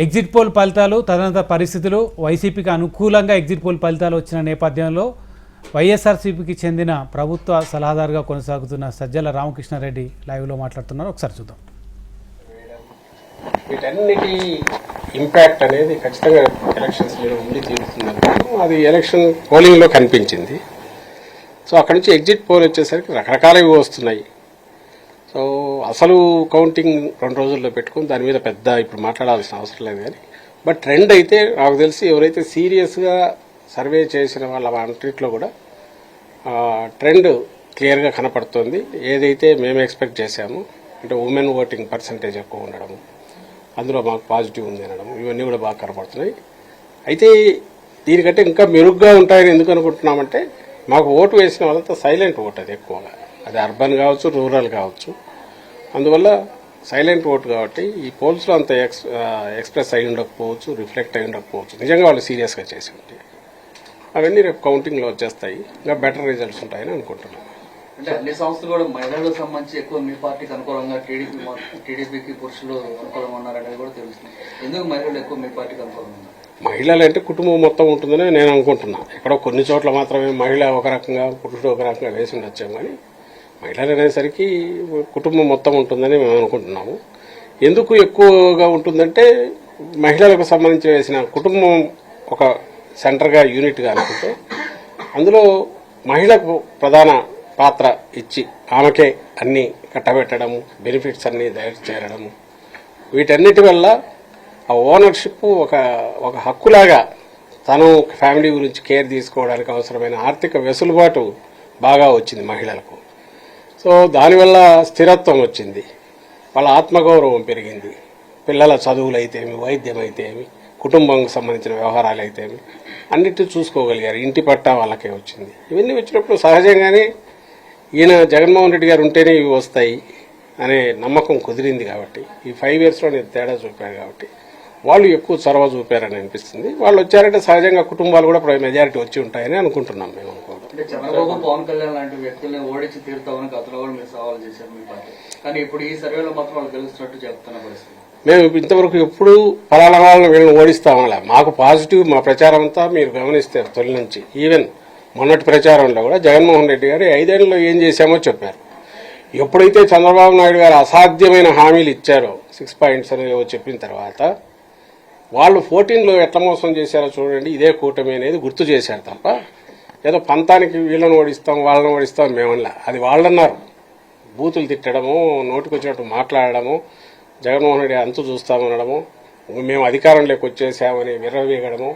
Exit poll ఫలితాలు తదనంతర పరిస్థితులు వైసీపీకి అనుకూలంగా ఎగ్జిట్ పోల్ ఫలితాలు వచ్చిన నేపథ్యంలో వైఎస్ఆర్సీపీకి చెందిన ప్రభుత్వ సలహాదారుగా కొనసాగుతున్న సజ్జల రామకృష్ణారెడ్డి లైవ్లో మాట్లాడుతున్నారు. ఒకసారి చూద్దాం. వీటన్నిటి ఇంపాక్ట్ అనేది ఖచ్చితంగా ఎలక్షన్స్ మీద ఉండి తీరుతుందనుకుంటాం. అది ఎలక్షన్ పోలింగ్లో కనిపించింది. సో అక్కడి నుంచి ఎగ్జిట్ పోల్ వచ్చేసరికి రకరకాలవి వస్తున్నాయి. సో అసలు కౌంటింగ్ 2 రోజుల్లో పెట్టుకుని దాని మీద పెద్ద ఇప్పుడు మాట్లాడాల్సిన అవసరం లేదు. కానీ బట్ ట్రెండ్ అయితే నాకు తెలిసి ఎవరైతే సీరియస్గా సర్వే చేసిన వాళ్ళ అన్నింటిలో కూడా ట్రెండ్ క్లియర్గా కనపడుతుంది. ఏదైతే మేము ఎక్స్పెక్ట్ చేశామో అంటే ఉమెన్ ఓటింగ్ పర్సంటేజ్ ఎక్కువ ఉండడము, అందులో మాకు పాజిటివ్ ఉంది అనడం, ఇవన్నీ కూడా బాగా కనపడుతున్నాయి. అయితే దీనికంటే ఇంకా మెరుగ్గా ఉంటాయని ఎందుకు అనుకుంటున్నామంటే మాకు ఓటు వేసిన వాళ్ళంతా సైలెంట్ ఓట్, అది ఎక్కువగా, అది అర్బన్ కావచ్చు, రూరల్ కావచ్చు. అందువల్ల సైలెంట్ ఓటు కాబట్టి ఈ పోల్స్లో అంత ఎక్స్ప్రెస్ అయి ఉండకపోవచ్చు, రిఫ్లెక్ట్ అయి ఉండకపోవచ్చు. నిజంగా వాళ్ళు సీరియస్గా చేసి ఉంటే అవన్నీ రేపు కౌంటింగ్లో వచ్చేస్తాయి, ఇంకా బెటర్ రిజల్ట్స్ ఉంటాయని అనుకుంటున్నాను. అంటే అన్ని సంస్థలు కూడా మహిళలకు సంబంధించి ఎక్కువ మీ పార్టీకి అనుకూలంగా టీడీపీకి పురుషులు అనుకూలంగా ఉన్నారనేది కూడా తెలుస్తుంది. ఎందుకు మహిళలు ఎక్కువ మీ పార్టీకి అనుకూలంగా ఉన్నారు? మహిళలు అంటే కుటుంబం మొత్తం ఉంటుందని నేను అనుకుంటున్నా. ఎక్కడో కొన్ని చోట్ల మాత్రమే మహిళ ఒక రకంగా పురుషుడు ఒక రకంగా వేసి ఉండొచ్చాము. కానీ మహిళలు అనేసరికి కుటుంబం మొత్తం ఉంటుందని మేము అనుకుంటున్నాము. ఎందుకు ఎక్కువగా ఉంటుందంటే మహిళలకు సంబంధించి వేసిన కుటుంబం ఒక సెంటర్గా యూనిట్గా అనుకుంటే అందులో మహిళకు ప్రధాన పాత్ర ఇచ్చి ఆమెకే అన్ని కట్టబెట్టడము, బెనిఫిట్స్ అన్ని దయచేసి చేరడము, వీటన్నిటి వల్ల ఆ ఓనర్షిప్ ఒక హక్కులాగా తను ఫ్యామిలీ గురించి కేర్ తీసుకోవడానికి అవసరమైన ఆర్థిక వెసులుబాటు బాగా వచ్చింది మహిళలకు. సో దానివల్ల స్థిరత్వం వచ్చింది, వాళ్ళ ఆత్మగౌరవం పెరిగింది. పిల్లల చదువులు అయితేమి, వైద్యం అయితేమి, కుటుంబంకి సంబంధించిన వ్యవహారాలు అయితేమి అన్నిటిని చూసుకోగలిగారు. ఇంటి పట్టా వాళ్ళకే వచ్చింది. ఇవన్నీ వచ్చినప్పుడు సహజంగానే ఈయన జగన్మోహన్ రెడ్డి గారు ఉంటేనే ఇవి వస్తాయి అనే నమ్మకం కుదిరింది. కాబట్టి ఈ 5 yearsలో నేను తేడా చూపారు కాబట్టి వాళ్ళు ఎక్కువ చొరవ చూపారని అనిపిస్తుంది. వాళ్ళు వచ్చారంటే సహజంగా కుటుంబాలు కూడా మెజారిటీ వచ్చి ఉంటాయని అనుకుంటున్నాం మేము. అంటే చంద్రబాబు, పవన్ కళ్యాణ్ లాంటి వ్యక్తుల్ని ఓడించి తీరుతామని గతంలో కూడా మీరు సవాల్ చేశారు మీ పార్టీ. కానీ ఇప్పుడు ఈ సర్వేలో మాత్రం వాళ్ళు గెలుస్తున్నట్టు చెప్తున్న పరిస్థితి. మేము ఇంతవరకు ఎప్పుడు ఫలానా వాళ్ళని వీళ్ళని ఓడిస్తామలా. మాకు పాజిటివ్ మా ప్రచారం అంతా మీరు గమనిస్తే తొలి నుంచి ఈవెన్ మొన్నటి ప్రచారంలో కూడా జగన్మోహన్ రెడ్డి గారు 5 ఏళ్లలో ఏం చేశామో చెప్పారు. ఎప్పుడైతే చంద్రబాబు నాయుడు గారు అసాధ్యమైన హామీలు ఇచ్చారో 6 points అని చెప్పిన తర్వాత వాళ్ళు 14లో ఎట్లా మోసం చేశారో చూడండి. ఇదే కూటమి అనేది గుర్తు చేశారు తప్ప ఏదో పంతానికి వీళ్ళని ఓడిస్తాం వాళ్ళని ఓడిస్తాం మేమన్నా. అది వాళ్ళన్నారు. బూతులు తిట్టడము, నోటికొచ్చినట్టు మాట్లాడడము, జగన్మోహన్ రెడ్డి అంతు చూస్తామనడము, మేము అధికారంలోకి వచ్చేసామని విర్రవీగడము,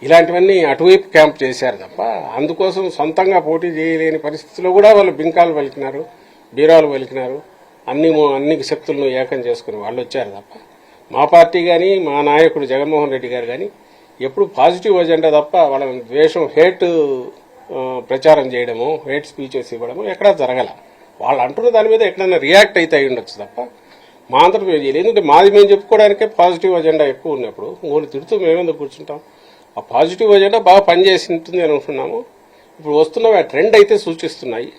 ఇలాంటివన్నీ అటువైపు క్యాంప్ చేశారు తప్ప అందుకోసం సొంతంగా పోటీ చేయలేని పరిస్థితిలో కూడా వాళ్ళు బింకాలు పలికినారు, బీరాలు పలికినారు. అన్ని శక్తులను ఏకం చేసుకుని వాళ్ళు వచ్చారు తప్ప మా పార్టీ కానీ మా నాయకుడు జగన్మోహన్ రెడ్డి గారు కానీ ఎప్పుడు పాజిటివ్ అజెండా తప్ప వాళ్ళ ద్వేషం, హేట్ ప్రచారం చేయడము, హేట్ స్పీచెస్ ఇవ్వడము ఎక్కడా జరగల. వాళ్ళు అంటున్న దాని మీద ఎక్కడైనా రియాక్ట్ అయితే అయి ఉండొచ్చు తప్ప మా అంతటి మేము చేయలేదు. ఎందుకంటే మాది మేము చెప్పుకోవడానికే పాజిటివ్ అజెండా ఎక్కువ ఉన్నప్పుడు మూడు తిడుతూ మేమెందుకు కూర్చుంటాం. ఆ పాజిటివ్ అజెండా బాగా పనిచేసి ఉంటుంది అని అనుకున్నాము. ఇప్పుడు వస్తున్న ట్రెండ్ అయితే సూచిస్తున్నాయి.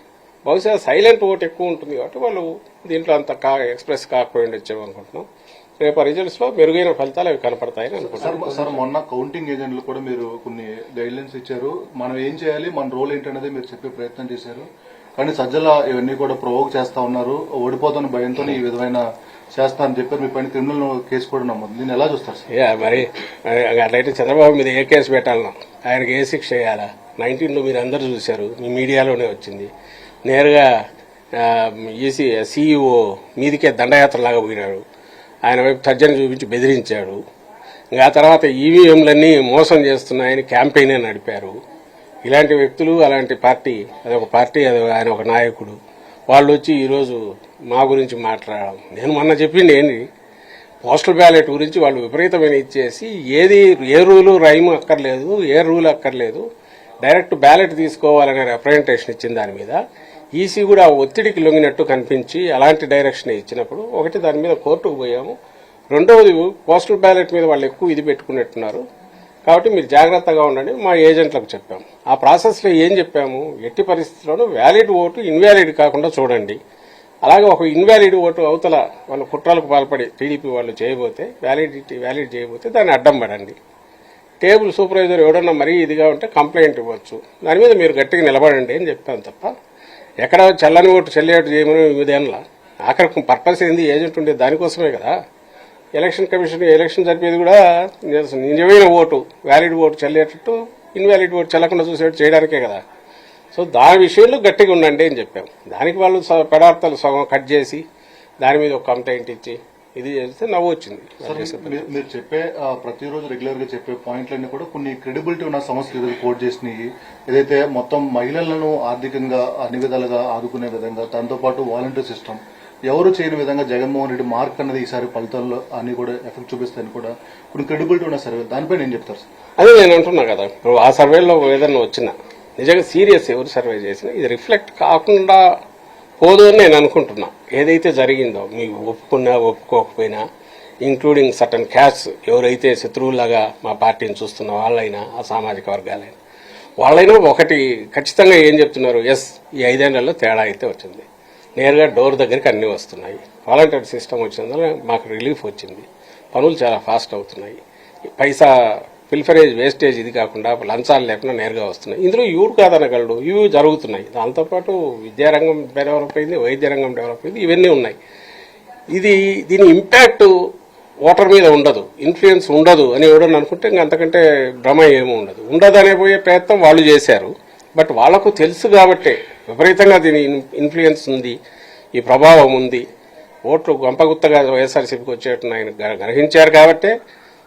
బహుశా సైలెంట్ ఓట్ ఎక్కువ ఉంటుంది కాబట్టి వాళ్ళు దీంట్లో అంత ఎక్స్ప్రెస్ కాకపోయి వచ్చాము అనుకుంటున్నాం. రేపు రిజల్ట్స్ లో మెరుగైన ఫలితాలు అవి కనపడతాయని అనుకుంటున్నాం. సార్, మొన్న కౌంటింగ్ ఏజెంట్లు కూడా మీరు కొన్ని గైడ్లైన్స్ ఇచ్చారు. మనం ఏం చేయాలి, మన రోల్ ఏంటనేది మీరు చెప్పే ప్రయత్నం చేశారు. కానీ సజ్జల ఇవన్నీ కూడా ప్రొవోక్ చేస్తా ఉన్నారు. ఓడిపోతున్న భయంతో ఈ విధమైన చేస్తారని చెప్పారు. మీ పైన క్రిమినల్ కేసు కూడా నమ్మదు. దీన్ని ఎలా చూస్తారు సార్? మరి అట్లయితే చంద్రబాబు మీద ఏ కేసు పెట్టాలన్నా, ఆయనకి ఏ శిక్ష చేయాలా? 19లో మీరు అందరూ చూశారు, మీ మీడియాలోనే వచ్చింది. నేరుగా సీఈఓ మీదికే దండయాత్రలాగా పోయినాడు. ఆయన వైపు తర్జన చూపించి బెదిరించాడు. ఇంకా తర్వాత ఈవీఎంలన్నీ మోసం చేస్తున్నాయని క్యాంపెయినే నడిపారు. ఇలాంటి వ్యక్తులు, అలాంటి పార్టీ, అదొక పార్టీ, ఆయన ఒక నాయకుడు, వాళ్ళు వచ్చి ఈరోజు మా గురించి మాట్లాడడం. నేను మొన్న చెప్పింది ఏంటి, పోస్టల్ బ్యాలెట్ గురించి వాళ్ళు విపరీతమైన ఇచ్చేసి ఏ రూలు రైము అక్కర్లేదు, ఏ రూల్ అక్కర్లేదు, డైరెక్ట్ బ్యాలెట్ తీసుకోవాలనే రిప్రజెంటేషన్ ఇచ్చిన దాని మీద ఈసీ కూడా ఒత్తిడికి లొంగినట్టు కనిపించి అలాంటి డైరెక్షన్ ఇచ్చినప్పుడు ఒకటి దాని మీద కోర్టుకు పోయాము. రెండవది పోస్టల్ బ్యాలెట్ మీద వాళ్ళు ఎక్కువ ఇది పెట్టుకున్నట్టున్నారు కాబట్టి మీరు జాగ్రత్తగా ఉండండి మా ఏజెంట్లకు చెప్పాము. ఆ ప్రాసెస్లో ఏం చెప్పాము, ఎట్టి పరిస్థితుల్లోనూ వ్యాలిడ్ ఓటు ఇన్వాలిడ్ కాకుండా చూడండి. అలాగే ఒక ఇన్వాలిడ్ ఓటు అవతల వాళ్ళు కుట్రలకు పాల్పడి టీడీపీ వాళ్ళు చేయబోతే వ్యాలిడ్ చేయబోతే దాన్ని అడ్డం పడండి. టేబుల్ సూపర్వైజర్ ఎవడన్నా మరీ ఇదిగా ఉంటే కంప్లైంట్ ఇవ్వచ్చు. దాని మీద మీరు గట్టిగా నిలబడండి అని చెప్పాను తప్ప ఎక్కడ చల్లని ఓటు చెల్లేటు చేయమని విధానంలో ఆఖరికి పర్పస్ ఏంది, ఏజెంట్ ఉండేది దానికోసమే కదా. ఎలక్షన్ కమిషన్ ఎలక్షన్ జరిపేది కూడా నిజమైన ఓటు వ్యాలిడ్ ఓటు చెల్లేటట్టు ఇన్వాలిడ్ ఓటు చెల్లకుండా చూసేట్టు చేయడానికే కదా. సో దాని విషయంలో గట్టిగా ఉండండి అని చెప్పాం. దానికి వాళ్ళు పదార్థాలు సగం కట్ చేసి దాని మీద ఒక కంప్లైంట్ ఇచ్చి ఇది చేస్తే నవ్వు వచ్చింది. మీరు చెప్పే ప్రతిరోజు రెగ్యులర్ గా చెప్పే పాయింట్లన్నీ కూడా కొన్ని క్రెడిబిలిటీ ఉన్న సమస్యలు కోట్ చేసినాయి. ఏదైతే మొత్తం మహిళలను ఆర్థికంగా అన్ని విధాలుగా ఆదుకునే విధంగా, దాంతో పాటు వాలంటీర్ సిస్టమ్ ఎవరు చేయని విధంగా జగన్మోహన్ రెడ్డి మార్క్ అన్నది ఈసారి ఫలితాల్లో అన్ని కూడా ఎఫెక్ట్ చూపిస్తాయని కూడా కొన్ని క్రెడిబిలిటీ ఉన్న సర్వే, దానిపై నేను చెప్తారు సార్. అదే నేను అంటున్నా కదా, ఇప్పుడు ఆ సర్వేలో ఏదన్నా వచ్చినా నిజంగా సీరియస్ ఎవరు సర్వే చేసినా ఇది రిఫ్లెక్ట్ కాకుండా పోదు అని నేను అనుకుంటున్నా. ఏదైతే జరిగిందో మీకు ఒప్పుకున్నా ఒప్పుకోకపోయినా, ఇంక్లూడింగ్ సర్టన్ క్యాస్ట్ ఎవరైతే శత్రువులాగా మా పార్టీని చూస్తున్న వాళ్ళైనా, ఆ సామాజిక వర్గాలైనా వాళ్ళైనా ఒకటి ఖచ్చితంగా ఏం చెప్తున్నారు, ఎస్ ఈ 5 ఏళ్లలో తేడా అయితే వచ్చింది. నేరుగా డోర్ దగ్గరికి అన్నీ వస్తున్నాయి. వాలంటీర్ సిస్టమ్ వచ్చినందువల్ల మాకు రిలీఫ్ వచ్చింది. పనులు చాలా ఫాస్ట్ అవుతున్నాయి. పైసా పిల్ఫరేజ్ వేస్టేజ్ ఇది కాకుండా లంచాలు లేకుండా నేరుగా వస్తున్నాయి. ఇందులో ఇవి కాదనగలడు, ఇవి జరుగుతున్నాయి. దాంతోపాటు విద్యారంగం డెవలప్ అయింది, వైద్య రంగం డెవలప్ అయింది, ఇవన్నీ ఉన్నాయి. దీని ఇంపాక్ట్ ఓటర్ మీద ఉండదు, ఇన్ఫ్లుయెన్స్ ఉండదు అని ఎవడని అనుకుంటే ఇంకా అంతకంటే భ్రమ ఏమీ ఉండదు. ఉండదనే పోయే ప్రయత్నం వాళ్ళు చేశారు. బట్ వాళ్లకు తెలుసు కాబట్టే విపరీతంగా దీని ఇన్ఫ్లుయెన్స్ ఉంది, ఈ ప్రభావం ఉంది, ఓట్లు గంపగుత్తగా వైఎస్ఆర్సీపీకి వచ్చేట్టు ఆయన గ్రహించారు కాబట్టే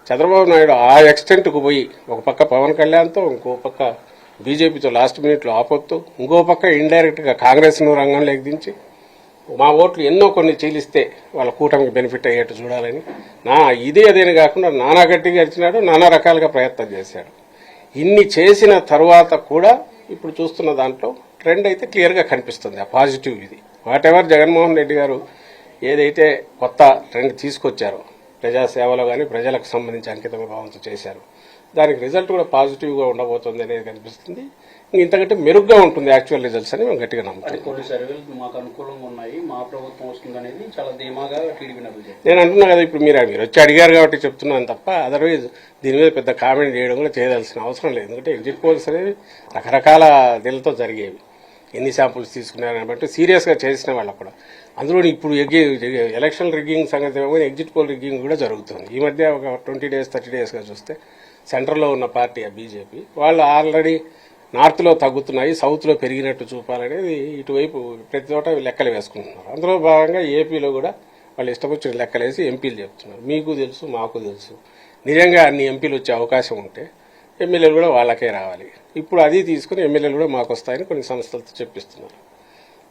చంద్రబాబు నాయుడు ఆ ఎక్స్టెంట్కు పోయి ఒక పక్క పవన్ కళ్యాణ్తో, ఇంకో పక్క బీజేపీతో లాస్ట్ మినిట్లో ఆపొత్తు, ఇంకో పక్క ఇండైరెక్ట్గా కాంగ్రెస్ను రంగంలోకి దించి మా ఓట్లు ఎన్నో కొన్ని చీలిస్తే వాళ్ళ కూటమికి బెనిఫిట్ అయ్యేట్టు చూడాలని ఇది అదేని కాకుండా నానా గట్టిగా ఇచ్చినాడు, నానా రకాలుగా ప్రయత్నం చేశాడు. ఇన్ని చేసిన తర్వాత కూడా ఇప్పుడు చూస్తున్న దాంట్లో ట్రెండ్ అయితే క్లియర్గా కనిపిస్తుంది. ఆ పాజిటివ్ ఇది వాట్ ఎవర్ జగన్మోహన్ రెడ్డి గారు ఏదైతే కొత్త ట్రెండ్ తీసుకొచ్చారో ప్రజాసేవలో కానీ ప్రజలకు సంబంధించి అంకిత భావంతో చేశారు, దానికి రిజల్ట్ కూడా పాజిటివ్గా ఉండబోతుంది అనేది కనిపిస్తుంది. ఇంతకంటే మెరుగ్గా ఉంటుంది యాక్చువల్ రిజల్ట్స్ అని మేము గట్టిగా నమ్ముతాం. కొన్ని సర్వేలు మాకు అనుకూలంగా ఉన్నాయి, మా ప్రభుత్వం వస్తుంది అనేది చాలా ధీమాగా టీడీపీ నేతలు. నేను అంటున్నా కదా, ఇప్పుడు మీరు వచ్చి అడిగారు కాబట్టి చెప్తున్నాను తప్ప అదర్వైజ్ దీని మీద పెద్ద కామెంట్ చేయడం కూడా చేయదలసిన అవసరం లేదు. ఎందుకంటే ఎగ్జిట్ పోల్స్ అనేవి రకరకాల దీనితో జరిగేవి. ఎన్ని శాంపుల్స్ తీసుకున్నారని బట్టి సీరియస్గా చేసిన వాళ్ళకు కూడా. అందులో ఇప్పుడు ఎలక్షన్ రిగ్గింగ్ సంగతి ఏమో ఎగ్జిట్ పోల్ రిగ్గింగ్ కూడా జరుగుతుంది. ఈ మధ్య ఒక 20 days 30 daysగా చూస్తే సెంట్రల్లో ఉన్న పార్టీ బీజేపీ వాళ్ళు ఆల్రెడీ నార్త్లో తగ్గుతున్నాయి, సౌత్లో పెరిగినట్టు చూపాలనేది ఇటువైపు ప్రతి చోట లెక్కలు వేసుకుంటున్నారు. అందులో భాగంగా ఏపీలో కూడా వాళ్ళు ఇష్టం వచ్చిన లెక్కలేసి ఎంపీలు చెప్తున్నారు. మీకు తెలుసు, మాకు తెలుసు, నిజంగా అన్ని ఎంపీలు వచ్చే అవకాశం ఉంటే ఎమ్మెల్యేలు కూడా వాళ్ళకే రావాలి. ఇప్పుడు అది తీసుకుని ఎమ్మెల్యేలు కూడా మాకు వస్తాయని కొన్ని సంస్థలతో చెప్పిస్తున్నారు.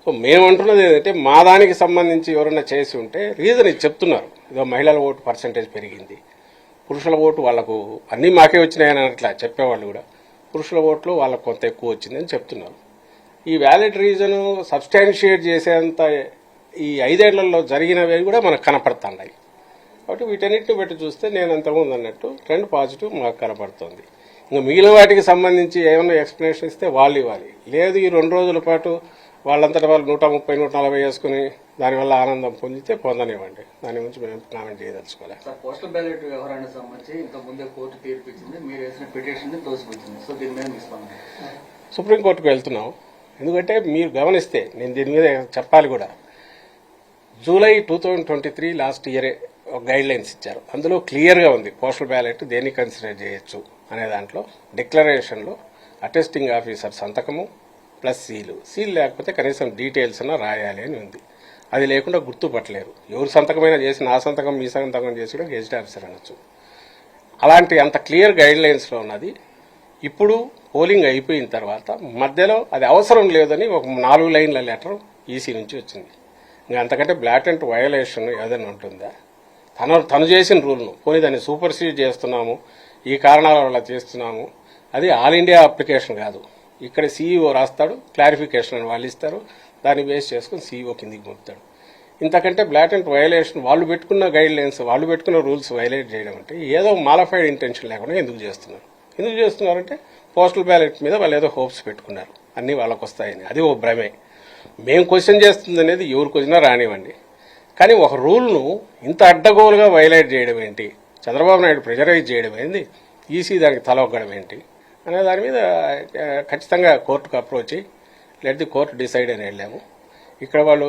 సో మేమంటున్నది ఏంటంటే మా దానికి సంబంధించి ఎవరైనా చేసి ఉంటే రీజన్ ఇది చెప్తున్నారు. ఇదో మహిళల ఓటు పర్సంటేజ్ పెరిగింది, పురుషుల ఓటు వాళ్లకు అన్నీ మాకే వచ్చినాయని అట్లా చెప్పేవాళ్ళు కూడా పురుషుల ఓట్లు వాళ్ళకు కొంత ఎక్కువ వచ్చిందని చెప్తున్నారు. ఈ వ్యాలిడ్ రీజన్ సబ్స్టాన్షియేట్ చేసేంత ఈ 5 ఏళ్లలో జరిగినవి కూడా మనకు కనపడుతున్నాయి. కాబట్టి వీటన్నిటిని బట్టి చూస్తే నేను అంతకుముందు అన్నట్టు ట్రెండ్ పాజిటివ్ మాకు కనపడుతుంది. ఇంకా మిగిలిన వాటికి సంబంధించి ఏమైనా ఎక్స్ప్లెనేషన్ ఇస్తే వాళ్ళు ఇవ్వాలి. లేదు ఈ 2 రోజుల పాటు వాళ్ళంతటా వాళ్ళు 130, 140 వేసుకుని దానివల్ల ఆనందం పొందితే పొందనివ్వండి. దాని గురించి మేము కామెంట్ చేయదలుచుకోవాలి. పోస్టల్ బ్యాలెట్ వ్యవహారానికి సంబంధించి ఇంతకుముందే కోర్టు తీర్పు ఇచ్చింది, మీరు వేసిన పిటిషన్ తోసిపుచ్చింది. సో దీని మీద ఇస్తాను సుప్రీంకోర్టుకు వెళ్తున్నాం. ఎందుకంటే మీరు గమనిస్తే నేను దీని మీద చెప్పాలి కూడా. జూలై 2023 లాస్ట్ ఇయరే ఒక గైడ్ లైన్స్ ఇచ్చారు. అందులో క్లియర్గా ఉంది పోస్టల్ బ్యాలెట్ దేన్ని కన్సిడర్ చేయొచ్చు అనే దాంట్లో. డిక్లరేషన్లో అటెస్టింగ్ ఆఫీసర్ సంతకము ప్లస్ సీల్ లేకపోతే కనీసం డీటెయిల్స్ అన్నా రాయాలి అని ఉంది. అది లేకుండా గుర్తుపట్టలేరు. ఎవరు సంతకమైనా చేసి నా సంతకం మీ సంతకం చేసి కూడా గెజిట్ ఆఫీసర్ అనొచ్చు. అలాంటి అంత క్లియర్ గైడ్ లైన్స్లో ఉన్నది. ఇప్పుడు పోలింగ్ అయిపోయిన తర్వాత మధ్యలో అది అవసరం లేదని ఒక 4 లైన్ల లెటర్ ఈసీ నుంచి వచ్చింది. ఇంకా అంతకంటే బ్లాటెంట్ వయలేషన్ ఏదైనా ఉంటుందా? తను చేసిన రూల్ను పోనీ దాన్ని సూపర్సీడ్ చేస్తున్నాము, ఈ కారణాల వల్ల చేస్తున్నాము, అది ఆల్ ఇండియా అప్లికేషన్ కాదు. ఇక్కడ సీఈఓ రాస్తాడు, క్లారిఫికేషన్ అని వాళ్ళు ఇస్తారు, దాన్ని బేస్ చేసుకుని సీఈఓ కిందికి పంపుతాడు. ఇంతకంటే బ్లాటెంట్ వయలేషన్ వాళ్ళు పెట్టుకున్న గైడ్ లైన్స్, వాళ్ళు పెట్టుకున్న రూల్స్ వైలేట్ చేయడం అంటే ఏదో మాలిఫైడ్ ఇంటెన్షన్ లేకుండా ఎందుకు చేస్తున్నారంటే పోస్టల్ బ్యాలెట్ మీద వాళ్ళు ఏదో హోప్స్ పెట్టుకున్నారు, అన్నీ వాళ్ళకు వస్తాయని. అది ఓ భ్రమే. మేము క్వశ్చన్ చేస్తుంది అనేది ఎవరికి వచ్చినా రానివ్వండి, కానీ ఒక రూల్ను ఇంత అడ్డగోలుగా వైలేట్ చేయడం ఏంటి, చంద్రబాబు నాయుడు ప్రెజరైజ్ చేయడం ఏంటి, ఈసీ దానికి తలొగ్గడం ఏంటి అనే దాని మీద ఖచ్చితంగా కోర్టుకు అప్రోచ్ అయ్యి లెట్ ది కోర్టు డిసైడ్ అని వెళ్ళాము. ఇక్కడ వాళ్ళు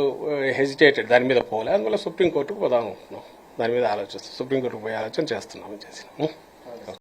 హెజిటేటెడ్, దాని మీద పోలే, అందువల్ల సుప్రీంకోర్టుకు పోదాం అనుకుంటున్నాం. దాని మీద ఆలోచిస్తాం, సుప్రీంకోర్టుకు పోయే ఆలోచన చేస్తున్నాం.